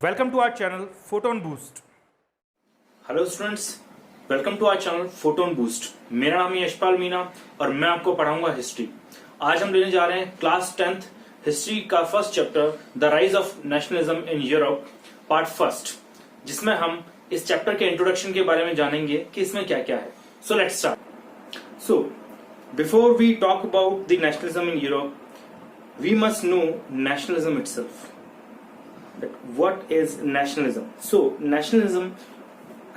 Welcome to our channel Photon Boost. Hello students, welcome to our channel Photon Boost. मेरा नाम है यशपाल मीना और मैं आपको पढ़ाऊंगा हिस्ट्री। आज हम लेने जा रहे हैं क्लास 10th हिस्ट्री का first chapter the rise of nationalism in Europe part first, जिसमें हम इस चैप्टर के इंट्रोडक्शन के बारे में जानेंगे कि इसमें क्या क्या है। So let's start. So before we talk about the nationalism in Europe, we must know nationalism itself. What is nationalism? So nationalism,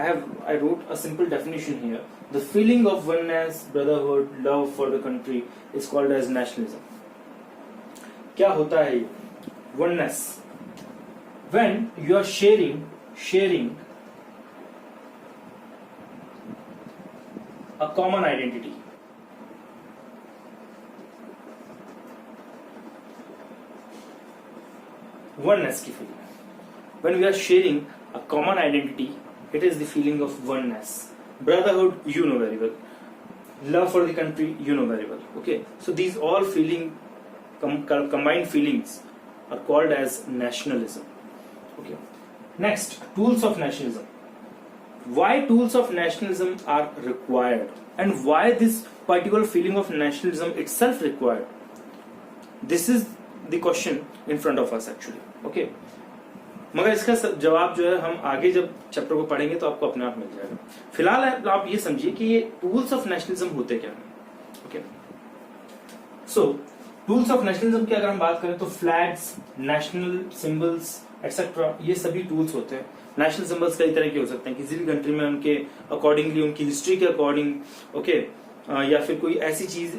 I wrote a simple definition here. The feeling of oneness, brotherhood, love for the country is called as nationalism. क्या होता है ये? Oneness. When you are sharing a common identity. Oneness की feeling. When we are sharing a common identity, it is the feeling of oneness. Brotherhood, you know very well. Love for the country, you know very well. Okay, so these all combined feelings are called as nationalism. Okay. Next, tools of nationalism. Why tools of nationalism are required, and why this particular feeling of nationalism itself required? This is the question in front of us actually. Okay. मगर इसका जवाब जो है हम आगे जब chapter को पढ़ेंगे तो आपको अपने आप मिल जाएगा। फिलहाल आप ये समझिए कि ये टूल्स ऑफ नेशनलिज्म होते क्या हैं। Okay, so tools of nationalism की अगर हम बात करें तो फ्लैग्स, नेशनल सिंबल्स एक्सेट्रा, ये सभी टूल्स होते हैं। नेशनल सिंबल्स कई तरह के हो सकते हैं, किसी भी कंट्री में उनके अकॉर्डिंगली, उनकी हिस्ट्री के अकॉर्डिंग, ओके, या फिर कोई ऐसी चीज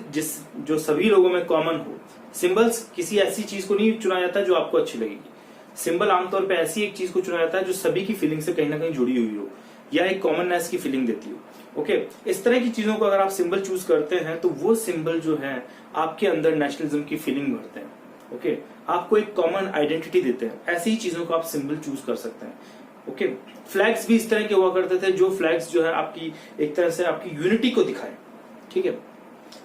जो सभी लोगों में कॉमन हो। सिंबल्स किसी ऐसी चीज को नहीं चुना जाता जो आपको अच्छी लगेगी। सिंबल आमतौर पे ऐसी एक चीज को चुना जाता है जो सभी की फीलिंग से कहीं ना कहीं जुड़ी हुई हो या एक कॉमननेस की फीलिंग देती हो। ओके, इस तरह की चीजों को अगर आप सिंबल चूज करते हैं तो वो सिंबल जो है आपके अंदर नेशनलिज्म की फीलिंग भरते हैं। ओके, आपको एक कॉमन आइडेंटिटी देते हैं। ऐसी ही चीजों को आप सिंबल चूज कर सकते हैं। ओके, फ्लैग्स भी इस तरह के हुआ करते थे जो फ्लैग्स जो है आपकी एक तरह से आपकी यूनिटी को दिखाए। ठीक है,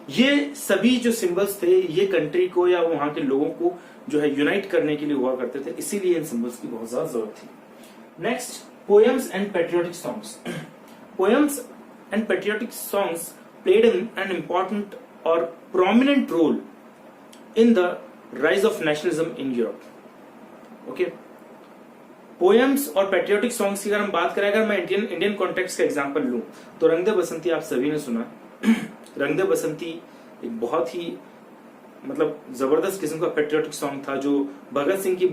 ये सभी जो सिंबल्स थे ये कंट्री को या वहां के लोगों को जो है यूनाइट करने के लिए हुआ करते थे, इसीलिए इन सिंबल्स की बहुत ज्यादा जरूरत थी। Next, poems and patriotic songs. Poems and patriotic songs played an important और prominent role in the rise of nationalism in Europe. Okay, poems और पेट्रियोटिक सॉन्ग्स की अगर हम बात करें, अगर मैं इंडियन कॉन्टेक्स्ट का एग्जांपल लूं तो रंग दे बसंती आप सभी ने सुना। रंग दे बसंती एक बहुत ही मतलब जबरदस्त किस्म का पेट्रियोटिक सॉन्ग था जो भगत सिंह की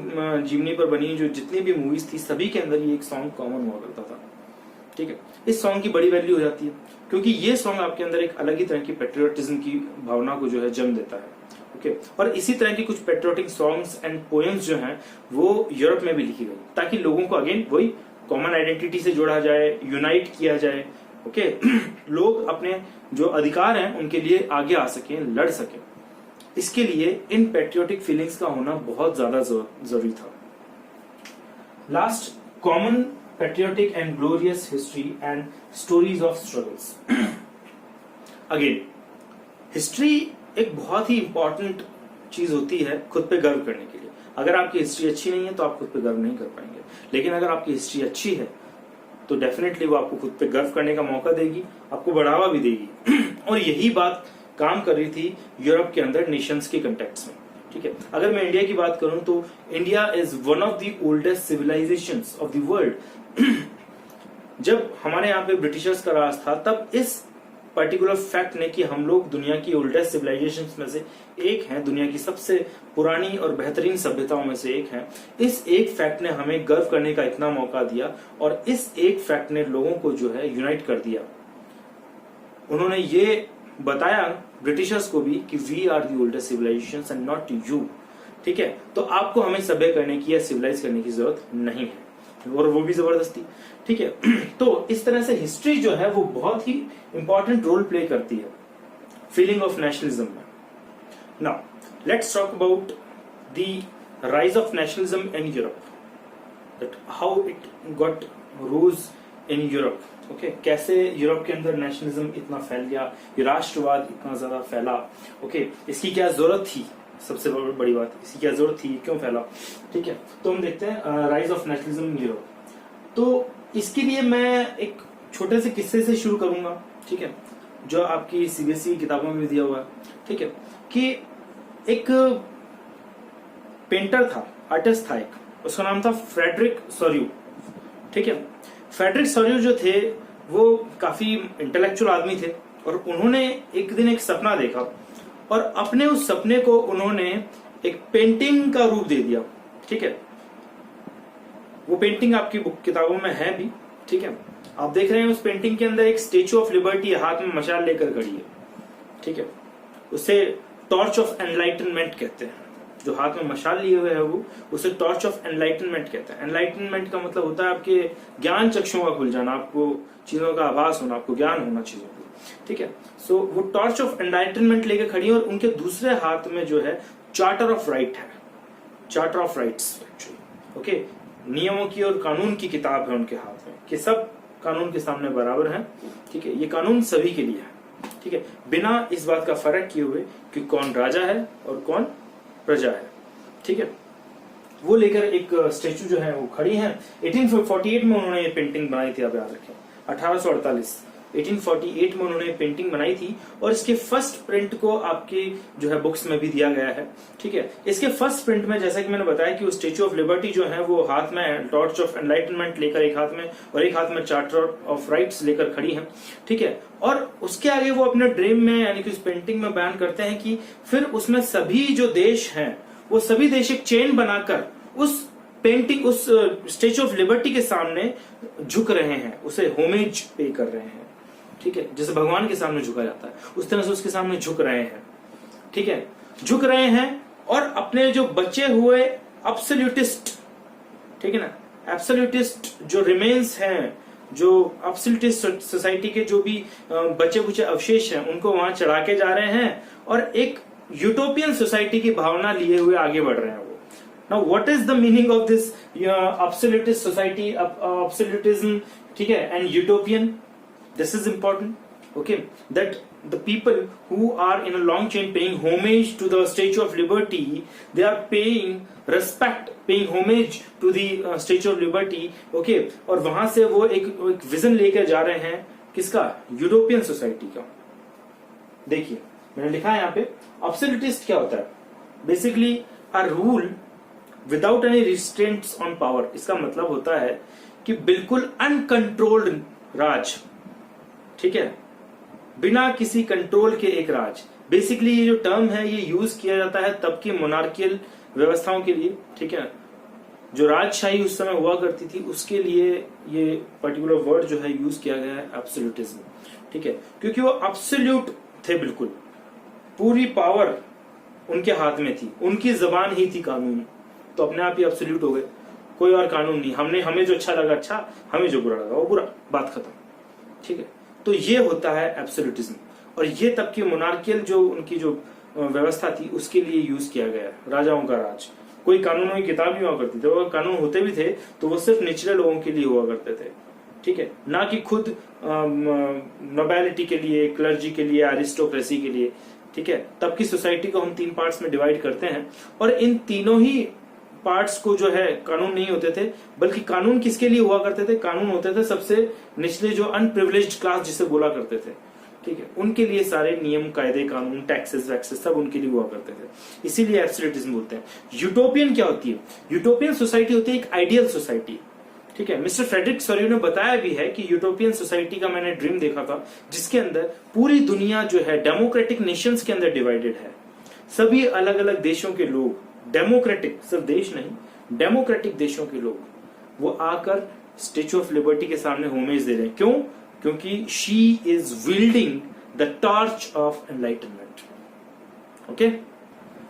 जीवनी पर बनी जो जितनी भी मूवीज थी सभी के अंदर ये एक सॉन्ग कॉमन हुआ करता था। ठीक है, इस सॉन्ग की बड़ी वैल्यू हो जाती है क्योंकि ये सॉन्ग आपके अंदर एक अलग ही तरह की पेट्रियोटिज्म की भावना को जो है जन्म देता है। ओके, और इसी तरह की कुछ पेट्रियोटिक सॉन्ग्स एंड पोएम्स जो हैं वो यूरोप में भी लिखी गई ताकि लोगों को अगेन वही कॉमन आइडेंटिटी से जोड़ा जाए, यूनाइट किया जाए। ओके, लोग अपने जो अधिकार हैं उनके लिए आगे आ सके, लड़ सके। इसके लिए इन पेट्रियोटिक फीलिंग्स का होना बहुत ज्यादा जरूरी था। Last, common patriotic and glorious history and stories of struggles. Again, history एक बहुत ही इंपॉर्टेंट चीज होती है खुद पे गर्व करने के लिए। अगर आपकी हिस्ट्री अच्छी नहीं है तो आप खुद पे गर्व नहीं कर पाएंगे, लेकिन अगर आपकी हिस्ट्री अच्छी है तो डेफिनेटली वो आपको खुद पे गर्व करने का मौका देगी, आपको बढ़ावा भी देगी। और यही बात काम कर रही थी यूरोप के अंदर नेशंस के कंटेक्स्ट में। ठीक है, अगर मैं इंडिया की बात करूं तो India is one of the oldest civilisations of the world. जब हमारे यहाँ पे ब्रिटिशर्स का राज था तब इस पर्टिकुलर फैक्ट ने कि हम लोग दुनिया की ओल्डेस्ट सिविलाइजेशंस में से एक हैं, दुनिया की सबसे पुरानी और बेहतरीन सभ्यताओं में से एक हैं, इस एक फैक्ट ने हमें गर्व करने का इतना मौका दिया और इस एक फैक्ट ने लोगों को जो है यूनाइट कर दिया। उन्होंने ये बताया ब्रिटिशर्स को भी कि we are the oldest civilisations and not you. ठीक है, तो आपको हमें सभ्य करने की या सिविलाइज करने की जरूरत नहीं है, और वो भी जबरदस्ती। ठीक है, तो इस तरह से हिस्ट्री जो है वो बहुत ही इंपॉर्टेंट रोल प्ले करती है फीलिंग ऑफ नेशनलिज्म में। Now let's talk about the rise of nationalism in Europe, that how it got rose in Europe. Okay, कैसे यूरोप के अंदर नेशनलिज्म इतना फैल गया, ये राष्ट्रवाद इतना ज्यादा फैला। ओके, इसकी क्या जरूरत थी सबसे बड़ी बात, इसकी क्या जरूरत थी, क्यों फैला, ठीक है। तो हम देखते हैं rise of nationalism in Europe. तो इसके लिए मैं एक छोटे से किस्से से शुरू करूंगा, ठीक है, जो आपकी सीबीएसई किताबों में भी दिया हुआ है, ठीक है, कि एक पेंटर था, आर्टिस्ट था एक, उसका नाम था फ्रेडरिक सोर्यू, ठीक है। फ्रेडरिक सोर्यू जो थे वो काफी इंटेलेक्चुअल आदमी थे, और उन्होंने एक दिन एक सपना देखा, और अपने उस सपने को उन्होंने एक पेंटिंग का रूप दे दिया, ठीक है। वो पेंटिंग आपकी बुक किताबों में है भी, ठीक है। आप देख रहे हैं उस पेंटिंग के अंदर एक स्टेच्यू ऑफ लिबर्टी हाथ में मशाल लेकर खड़ी है, ठीक है। उसे टॉर्च ऑफ एनलाइटनमेंट कहते हैं, जो हाथ में मशाल लिए हुए है वो, उसे टॉर्च ऑफ एनलाइटनमेंट कहते हैं। एनलाइटनमेंट का मतलब होता है आपके ज्ञान चक्षुओं का खुल जाना, आपको चीजों का आभास होना, आपको ज्ञान होना चीजों को, ठीक है। सो वो टॉर्च ऑफ एनलाइटनमेंट लेकर खड़ी है, और उनके दूसरे हाथ में जो है चार्टर ऑफ राइट है, charter of rights actually, okay. नियमों की और कानून की किताब है उनके हाथ में, कि सब कानून के सामने बराबर हैं, ठीक है। ये कानून सभी के लिए है, ठीक है, बिना इस बात का फर्क किए हुए कि कौन राजा है और कौन प्रजा है, ठीक है। वो लेकर एक स्टेचू जो है वो खड़ी है। 1848 में उन्होंने ये पेंटिंग बनाई थी, आप याद रखें, 1848 में उन्होंने पेंटिंग बनाई थी, और इसके फर्स्ट प्रिंट को आपकी जो है बुक्स में भी दिया गया है, ठीक है। इसके फर्स्ट प्रिंट में जैसा कि मैंने बताया कि वो स्टेच्यू ऑफ लिबर्टी जो है वो हाथ में टॉर्च ऑफ एनलाइटनमेंट लेकर एक हाथ में, और एक हाथ में चार्टर ऑफ राइट्स लेकर खड़ी है, ठीक है। और उसके आगे वो अपने ड्रीम में यानी कि उस पेंटिंग में बयान करते हैं कि फिर उसमें सभी जो देश हैं वो सभी देश एक चेन बनाकर उस पेंटिंग, उस स्टेच्यू ऑफ लिबर्टी के सामने झुक रहे हैं, उसे होमेज पे कर रहे हैं, ठीक है। जैसे भगवान के सामने झुका जाता है उस तरह से उसके सामने झुक रहे हैं, ठीक है, झुक रहे हैं। और अपने जो बचे हुए एब्सोल्यूटिस्ट, ठीक है ना, एब्सोल्यूटिस्ट जो रिमेन्स हैं, जो एब्सोल्यूटिस्ट सोसाइटी के जो भी बचे कुछ अवशेष हैं, उनको वहां चढ़ा के जा रहे हैं, और एक यूटोपियन सोसाइटी की भावना लिए हुए आगे बढ़ रहे हैं वो। Now, what is the meaning of this absolutist society, absolutism, ठीक है, and utopian? This is important, okay? That the people who are in a long chain paying homage to the Statue of Liberty, they are paying respect, paying homage to the Statue of Liberty, okay? और वहां से वो एक vision लेकर जा रहे हैं, किसका? यूरोपियन सोसाइटी का। देखिए मैंने लिखा है यहाँ पे, absolutist क्या होता है? Basically a rule without any restraints on power. इसका मतलब होता है कि बिल्कुल अनकंट्रोल्ड राज, ठीक है, बिना किसी कंट्रोल के एक राज। बेसिकली ये जो टर्म है ये यूज किया जाता है तब की मोनार्कियल व्यवस्थाओं के लिए, ठीक है, जो राजशाही उस समय हुआ करती थी उसके लिए ये पर्टिकुलर वर्ड जो है यूज किया गया है, एब्सोल्यूटिज्म, ठीक है, क्योंकि वो एब्सोल्यूट थे, बिल्कुल पूरी पावर उनके हाथ में थी, उनकी जबान ही थी कानून, तो अपने आप ही एब्सोल्यूट हो गए, कोई और कानून नहीं। हमें जो अच्छा लगा अच्छा, हमें जो बुरा लगा वो बुरा, बात खत्म, ठीक है। तो ये होता है एब्सोल्यूटिज्म, और ये तब की मोनार्कियल जो उनकी जो व्यवस्था थी उसके लिए यूज किया गया, राजाओं का राज। कोई कानूनों की किताब नहीं हुआ करती थी, वो कानून होते भी थे तो वो सिर्फ निचले लोगों के लिए हुआ करते थे, ठीक है, ना कि खुद नोबेलिटी के लिए, क्लर्जी के लिए, एरिस्टोक्रेसी के लिए, ठीक है। तब की सोसाइटी को हम 3 पार्ट्स में डिवाइड करते हैं, और इन तीनों ही पार्ट्स को जो है कानून नहीं होते थे, बल्कि कानून किसके लिए हुआ करते थे? कानून होते थे सबसे निचले जो अनप्रिविलेज्ड क्लास जिसे बोला करते थे, ठीक है, उनके लिए सारे नियम, कायदे, कानून, टैक्सेस वैक्सेस सब उनके लिए हुआ करते थे, इसीलिए एब्सोल्यूटिज्म बोलते हैं। यूटोपियन क्या होती है? यूटोपियन सोसाइटी होती है एक आइडियल सोसाइटी, ठीक है। मिस्टर फ्रेडरिक सोर्यू ने बताया भी है कि यूटोपियन सोसाइटी का मैंने ड्रीम देखा था, जिसके अंदर पूरी दुनिया जो है डेमोक्रेटिक नेशंस के अंदर डिवाइडेड है, सभी अलग अलग देशों के लोग, डेमोक्रेटिक, सिर्फ देश नहीं, डेमोक्रेटिक देशों के लोग वो आकर स्टेच्यू ऑफ लिबर्टी के सामने होमेज दे रहे हैं। क्यों? क्योंकि she is building the torch of enlightenment, okay.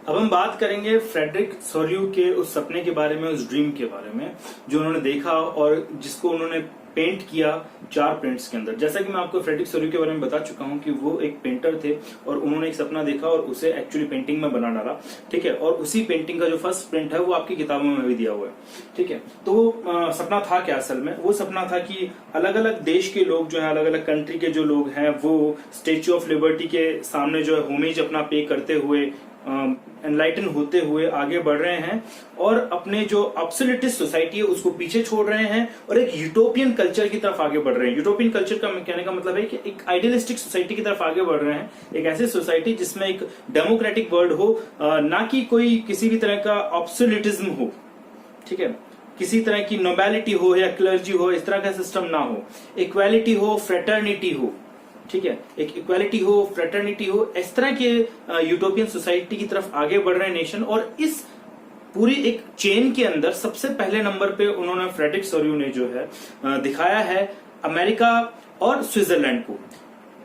अब हम बात करेंगे फ्रेडरिक सोर्यू के उस सपने के बारे में, उस ड्रीम के बारे में जो उन्होंने देखा और जिसको उन्होंने पेंट किया 4 प्रिंट्स के अंदर। जैसा कि मैं आपको फ्रेडरिक सोर्यू के बारे में बता चुका हूं कि वो एक पेंटर थे और उन्होंने एक सपना देखा और उसे एक्चुअली पेंटिंग में बना डाला, ठीक है। और उसी पेंटिंग का जो फर्स्ट प्रिंट है वो आपकी किताबों में भी दिया हुआ है, ठीक है। तो वो सपना था क्या? असल में वो सपना था कि अलग अलग देश के लोग जो है, अलग अलग कंट्री के जो लोग हैं, वो स्टेच्यू ऑफ लिबर्टी के सामने जो है होमेज अपना पे करते हुए एनलाइटन होते हुए आगे बढ़ रहे हैं और अपने जो ऑब्सोल्यूटिस्ट सोसाइटी है उसको पीछे छोड़ रहे हैं और एक यूटोपियन कल्चर की तरफ आगे बढ़ रहे हैं। यूटोपियन कल्चर का कहने का मतलब है कि एक आइडियलिस्टिक सोसाइटी की तरफ आगे बढ़ रहे हैं, एक ऐसी सोसाइटी जिसमें एक डेमोक्रेटिक वर्ल्ड हो, ना कि कोई किसी भी तरह का ऑब्सोल्यूटिज्म हो, ठीक है, किसी तरह की नोबैलिटी हो या क्लर्जी हो, इस तरह का सिस्टम ना हो, इक्वालिटी हो, फ्रेटर्निटी हो, ठीक है, एक इक्वालिटी हो, फ्रेटर्निटी हो, इस तरह के यूटोपियन सोसाइटी की तरफ आगे बढ़ रहे नेशन। और इस पूरी एक चेन के अंदर सबसे पहले नंबर पे उन्होंने फ्रेडरिक सोर्यू ने जो है दिखाया है अमेरिका और स्विट्जरलैंड को।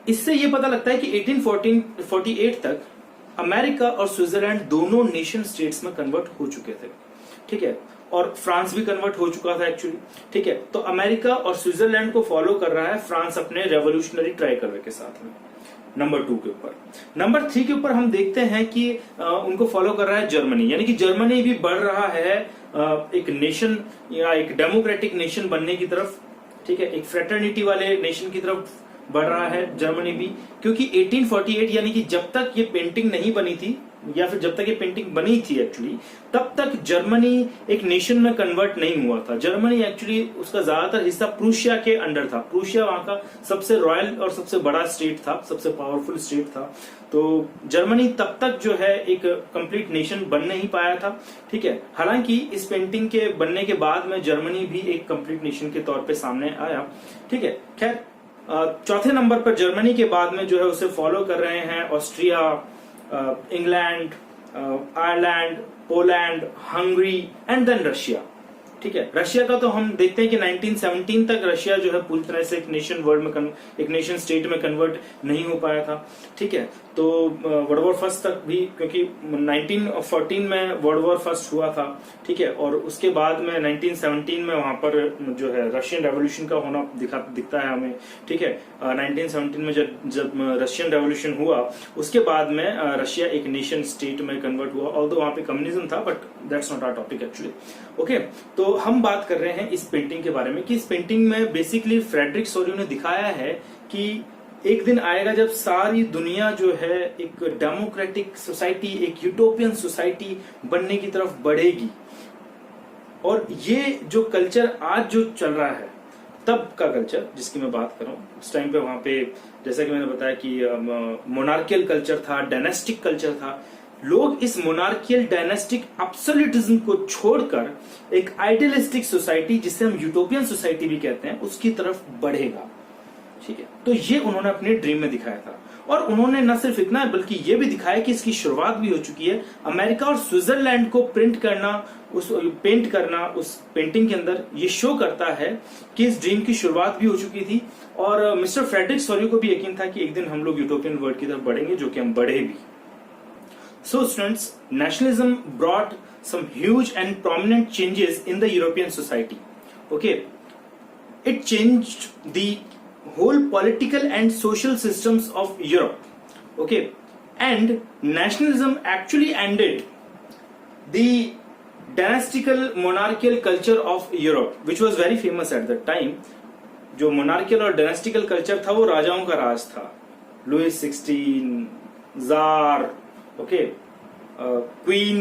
इससे ये पता लगता है कि 1848 तक अमेरिका और स्विट्जरलैंड दोनों नेशन स्टेट्स में कन्वर्ट हो चुके थे, ठीक है, और फ्रांस भी कन्वर्ट हो चुका था एक्चुअली, ठीक है। तो अमेरिका और स्विट्जरलैंड को फॉलो कर रहा है फ्रांस अपने रेवोल्यूशनरी ट्राइकलवे के साथ में। नंबर 2 के ऊपर, नंबर 3 के ऊपर हम देखते हैं कि उनको फॉलो कर रहा है जर्मनी, यानी कि जर्मनी भी बढ़ रहा है एक नेशन या एक डेमोक्रेटिक नेशन बनने की तरफ, ठीक है, एक फ्रेटर्निटी वाले नेशन की तरफ बढ़ रहा है जर्मनी भी, क्योंकि 1848 यानी कि जब तक ये पेंटिंग नहीं बनी थी या फिर जब तक ये पेंटिंग बनी थी एक्चुअली, तब तक जर्मनी एक नेशन में कन्वर्ट नहीं हुआ था। जर्मनी एक्चुअली उसका ज्यादातर हिस्सा प्रूशिया के अंडर था। प्रूशिया वहां का सबसे रॉयल और सबसे बड़ा स्टेट था, सबसे पावरफुल स्टेट था। तो जर्मनी तब तक जो है एक कंप्लीट नेशन बन नहीं पाया था, ठीक है। हालांकि इस पेंटिंग के बनने के बाद में जर्मनी भी एक कंप्लीट नेशन के तौर पे सामने आया, ठीक है। खैर, चौथे नंबर पर जर्मनी के बाद में जो है उसे फॉलो कर रहे हैं Austria, England, Ireland, Poland, Hungary and then Russia, ठीक है। रशिया का तो हम देखते हैं कि 1917 तक रशिया जो है पूरी तरह से एक नेशन वर्ल्ड में एक नेशन स्टेट में कन्वर्ट नहीं हो पाया था, ठीक है। तो वर्ल्ड वॉर फर्स्ट तक भी, क्योंकि 1914 में वर्ल्ड वॉर फर्स्ट हुआ था, ठीक है, और उसके बाद में 1917 में वहां पर जो है रशियन रेवोल्यूशन का होना दिखता है हमें, ठीक है। 1917 में जब रशियन रेवोल्यूशन हुआ उसके बाद में रशिया एक नेशन स्टेट में कन्वर्ट हुआ, ऑल्दो वहां पे कम्युनिज्म था, but that's not our topic actually, okay. तो हम बात कर रहे हैं इस पेंटिंग के बारे में कि इस पेंटिंग में बेसिकली फ्रेडरिक सोर्यू ने दिखाया है कि एक दिन आएगा जब सारी दुनिया जो है एक डेमोक्रेटिक सोसाइटी, एक यूटोपियन सोसाइटी बनने की तरफ बढ़ेगी। और ये जो कल्चर आज जो चल रहा है, तब का कल्चर जिसकी मैं बात कर रहा हूं, उस टाइम पे वहां पे जैसा कि मैंने बताया कि मोनार्कियल कल्चर था, डायनेस्टिक कल्चर था। लोग इस मोनार्कियल डायनेस्टिक एब्सोल्यूटिज्म को छोड़कर एक आइडियलिस्टिक सोसाइटी, जिसे हम यूटोपियन सोसाइटी भी कहते हैं, उसकी तरफ बढ़ेगा, ठीक है। तो ये उन्होंने अपने ड्रीम में दिखाया था। और उन्होंने न सिर्फ इतना बल्कि ये भी दिखाया कि इसकी शुरुआत भी हो चुकी है। अमेरिका और स्विट्जरलैंड को पेंट करना उस पेंटिंग के अंदर ये शो करता है कि इस ड्रीम की शुरुआत भी हो चुकी थी। और मिस्टर फ्रेडरिक सोर्यू को भी यकीन था कि एक दिन हम लोग यूटोपियन वर्ल्ड की तरफ बढ़ेंगे, जो कि हम बढ़े भी। So students, nationalism brought some huge and prominent changes in the European society. Okay, it changed the whole political and social systems of Europe. Okay, and nationalism actually ended the dynastical monarchical culture of Europe, which was very famous at that time. जो monarchical और dynastical culture था वो राजाओं का राज था। Louis 16, tsar, okay, queen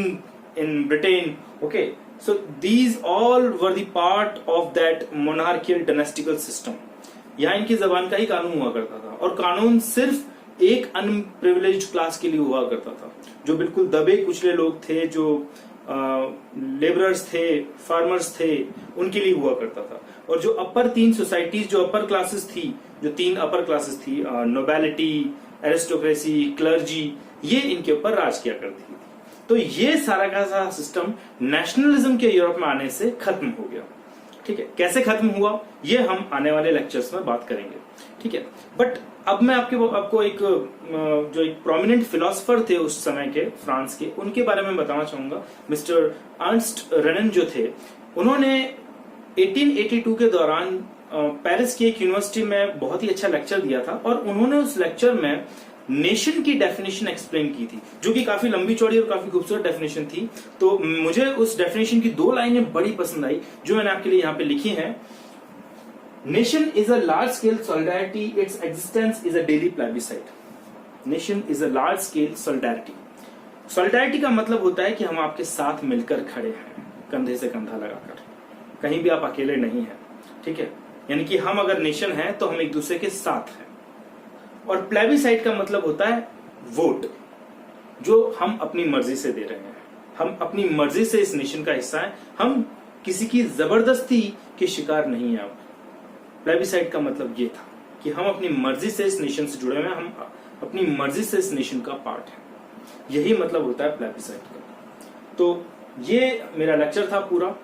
in Britain, okay, so these all were the part of that monarchical dynastical system. यहाँ इनकी जबान का ही कानून हुआ करता था, और कानून सिर्फ एक अनप्रिविलेज्ड क्लास के लिए हुआ करता था, जो बिल्कुल दबे कुचले लोग थे, जो लेबरर्स थे, फार्मर्स थे, उनके लिए हुआ करता था। और जो अपर तीन सोसाइटीज, जो अपर क्लासेस थी, जो तीन अपर क्लासेस थी, नोबेलिटी, एरिस्टोक्रेसी, क्लर्जी, ये इनके ऊपर राज किया करती थी। तो ये सारा का सारा सिस्टम नेशनलिज्म के यूरोप में आने से खत्म हो गया, ठीक है। कैसे खत्म हुआ ये हम आने वाले लेक्चर्स में बात करेंगे, ठीक है। बट अब मैं आपको एक जो एक प्रोमिनेंट फिलोसोफर थे उस समय के फ्रांस के, उनके बारे में बताना चाहूंगा। मिस्टर अर्नस्ट रेनन जो थे, उन्होंने 1882 के दौरान पेरिस की एक यूनिवर्सिटी में बहुत ही अच्छा लेक्चर दिया था, और उन्होंने उस लेक्चर में नेशन की डेफिनेशन एक्सप्लेन की थी, जो कि काफी लंबी चौड़ी और काफी खूबसूरत डेफिनेशन थी। तो मुझे उस डेफिनेशन की 2 लाइनें बड़ी पसंद आई, जो मैंने आपके लिए यहाँ पे लिखी हैं। Nation is a large scale solidarity, its existence is a daily plebiscite. Nation is a large scale solidarity, solidarity का मतलब होता है कि हम आपके साथ मिलकर खड़े हैं, कंधे से कंधा लगाकर, कहीं भी आप अकेले नहीं हैं, ठीक है। यानी कि हम अगर नेशन हैं तो हम एक दूसरे के साथ हैं। और प्लेबिसाइट का मतलब होता है वोट, जो हम अपनी मर्जी से दे रहे हैं, हम अपनी मर्जी से इस नेशन का हिस्सा हैं, हम किसी की जबरदस्ती के शिकार नहीं है। प्लेबिसाइट का मतलब ये था कि हम अपनी मर्जी से इस नेशन से जुड़े हुए हैं, हम अपनी मर्जी से इस नेशन का पार्ट है। यही मतलब होता है प्लेबिसाइट का। तो ये मेरा लेक्चर था पूरा।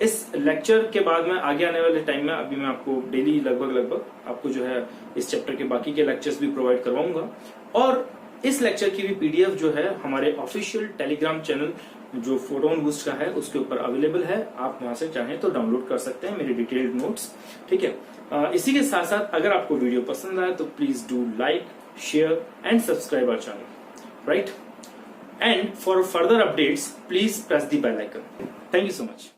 इस लेक्चर के बाद में आगे आने वाले टाइम में अभी मैं आपको डेली लगभग आपको जो है इस चैप्टर के बाकी के लेक्चर्स भी प्रोवाइड करवाऊंगा। और इस लेक्चर की भी पीडीएफ जो है हमारे ऑफिशियल टेलीग्राम चैनल जो फोटोन बूस्ट का है उसके ऊपर अवेलेबल है। आप वहां से चाहें तो डाउनलोड कर सकते हैं मेरे डिटेल्ड नोट्स, ठीक है। इसी के साथ साथ अगर आपको वीडियो पसंद आए तो please do like, share and subscribe our channel, right? And for further updates, please press the bell icon. Thank you so much.